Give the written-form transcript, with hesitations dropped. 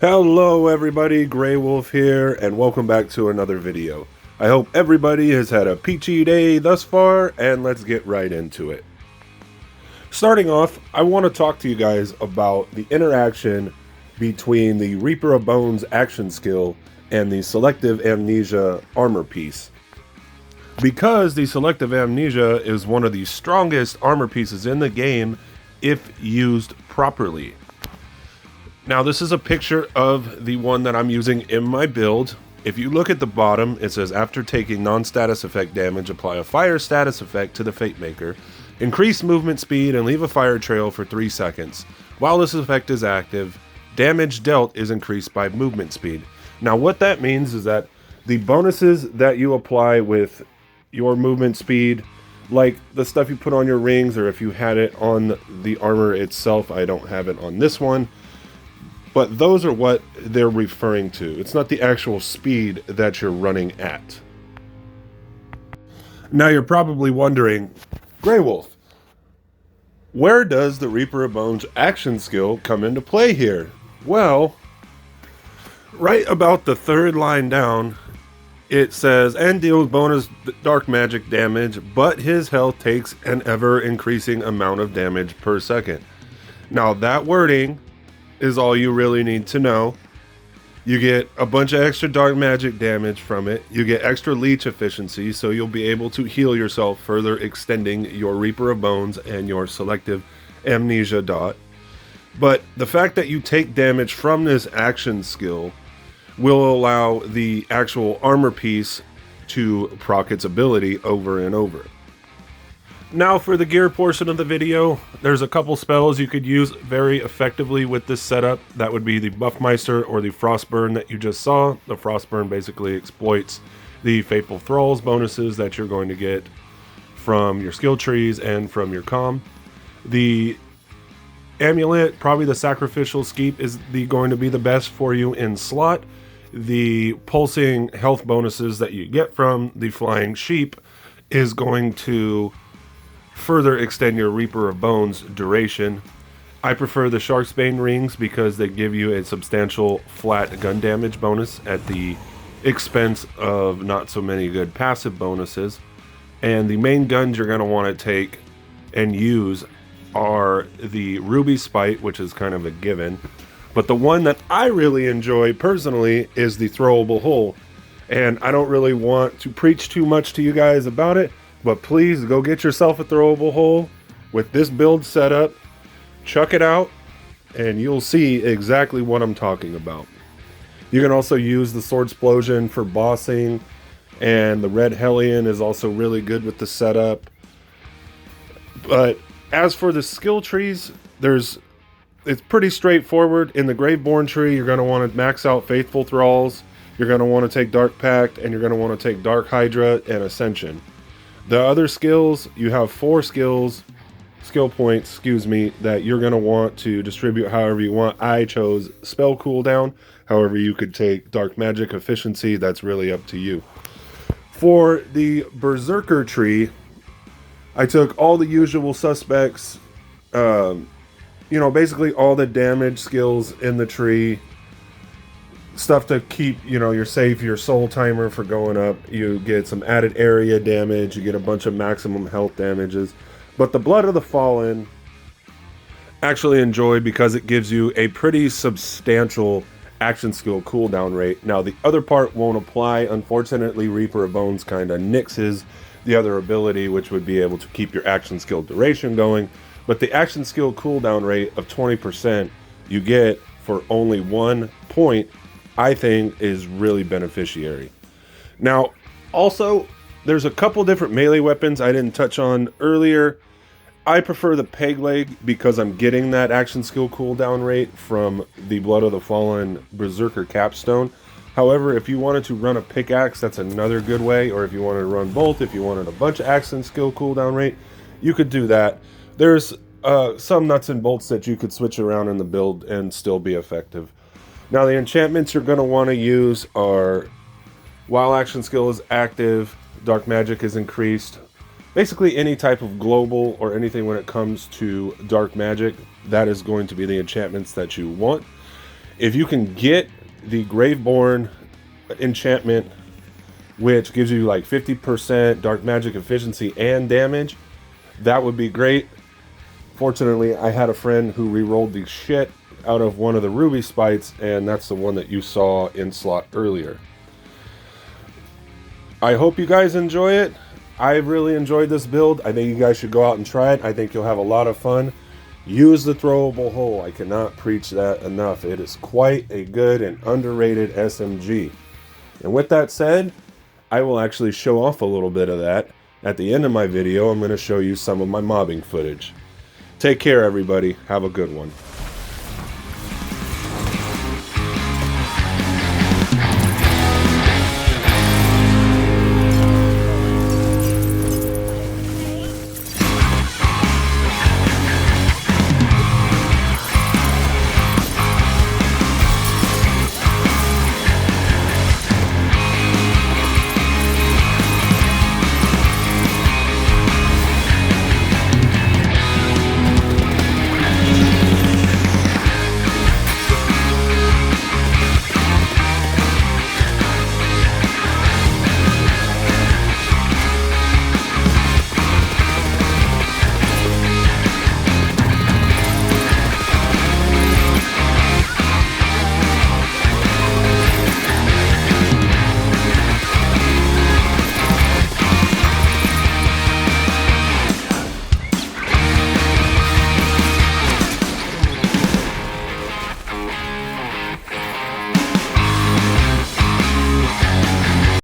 Hello everybody, Grey Wolf here, and welcome back to another video. I hope everybody has had a peachy day thus far, and let's get right into it. Starting off, I want to talk to you guys about the interaction between the Reaper of Bones action skill and the Selective Amnesia armor piece. Because the Selective Amnesia is one of the strongest armor pieces in the game if used properly. Now this is a picture of the one that I'm using in my build. If you look at the bottom, it says after taking non-status effect damage, apply a fire status effect to the Fate Maker, increase movement speed and leave a fire trail for 3 seconds. While this effect is active, damage dealt is increased by movement speed. Now what that means is that the bonuses that you apply with your movement speed, like the stuff you put on your rings, or if you had it on the armor itself, I don't have it on this one, but those are what they're referring to. It's not the actual speed that you're running at. Now you're probably wondering, Grey Wolf, where does the Reaper of Bones action skill come into play here? Well, right about the third line down, it says, and deals bonus dark magic damage, but his health takes an ever increasing amount of damage per second. Now that wording is all you really need to know. You get a bunch of extra dark magic damage from it. You get extra leech efficiency, so you'll be able to heal yourself, further extending your Reaper of Bones and your Selective Amnesia dot. But the fact that you take damage from this action skill will allow the actual armor piece to proc its ability over and over. Now for the gear portion of the video, there's a couple spells you could use very effectively with this setup. That would be the Buffmeister or the Frostburn that you just saw. The Frostburn basically exploits the Fateful Thralls bonuses that you're going to get from your skill trees and from your comm. The Amulet, probably the Sacrificial Skeep, is going to be the best for you in slot. The pulsing health bonuses that you get from the Flying Sheep is going to further extend your Reaper of Bones duration. I prefer the Sharksbane rings because they give you a substantial flat gun damage bonus at the expense of not so many good passive bonuses. And the main guns you're going to want to take and use are the Ruby Spite, which is kind of a given. But the one that I really enjoy personally is the Throwable Hole. And I don't really want to preach too much to you guys about it, but please go get yourself a Throwable Hole with this build setup, chuck it out, and you'll see exactly what I'm talking about. You can also use the Sword Explosion for bossing, and the Red Hellion is also really good with the setup. But as for the skill trees, it's pretty straightforward. In the Graveborn tree, you're going to want to max out Faithful Thralls, you're going to want to take Dark Pact, and you're going to want to take Dark Hydra and Ascension. The other skills, you have 4 skill points, that you're going to want to distribute however you want. I chose spell cooldown. However, you could take dark magic efficiency. That's really up to you. For the Berserker tree, I took all the usual suspects, basically all the damage skills in the tree. Stuff to keep, your safe, your soul timer for going up. You get some added area damage. You get a bunch of maximum health damages. But the Blood of the Fallen, actually enjoy because it gives you a pretty substantial action skill cooldown rate. Now the other part won't apply. Unfortunately, Reaper of Bones kind of nixes the other ability, which would be able to keep your action skill duration going. But the action skill cooldown rate of 20% you get for only 1 point, I think is really beneficiary. Now, also, there's a couple different melee weapons I didn't touch on earlier. I prefer the Peg Leg because I'm getting that action skill cooldown rate from the Blood of the Fallen Berserker Capstone. However, if you wanted to run a pickaxe, that's another good way. Or if you wanted to run both, if you wanted a bunch of action skill cooldown rate, you could do that. There's some nuts and bolts that you could switch around in the build and still be effective. Now the enchantments you're going to want to use are, while action skill is active, dark magic is increased. Basically any type of global or anything when it comes to dark magic, that is going to be the enchantments that you want. If you can get the Graveborn enchantment, which gives you like 50% dark magic efficiency and damage, that would be great. Fortunately, I had a friend who re-rolled the shit out of one of the ruby spites, and that's the one that you saw in slot earlier. I hope you guys enjoy it. I really enjoyed this build. I think you guys should go out and try it. I think you'll have a lot of fun. Use the throwable hole. I cannot preach that enough. It is quite a good and underrated SMG. And with that said, I will actually show off a little bit of that. At the end of my video, I'm going to show you some of my mobbing footage. Take care, everybody. Have a good one.